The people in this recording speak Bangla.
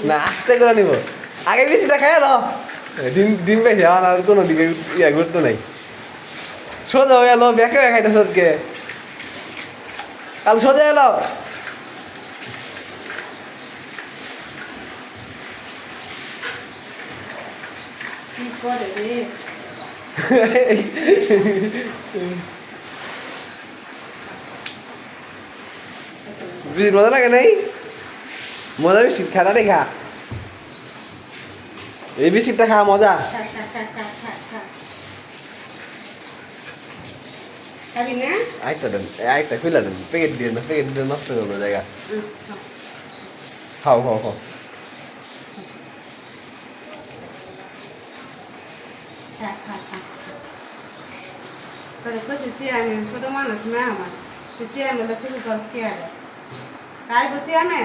না আস্তে করে নিব আগে বেশিটা খাই না ডিম পাইছে আমার আর কোনো দিকে গুরুত্ব নাই সোজা হয়ে এলো ব্যাকে খাইতে সরকে কাল সোজা এলো মজা লাগে নাই মজা বিস্কিট খাটা রে খা এই বিস্কিটটা খা মজা আরেকটা দেন আরেকটা খুলে দেন প্যাকেট দিয়ে না প্যাকেট দিয়ে নষ্ট করবো জায়গা খাও খাও খাও ছোট মানুষ না আমার সিয়ামের লোক কিছু দশ কে আগে তাই বসি আমি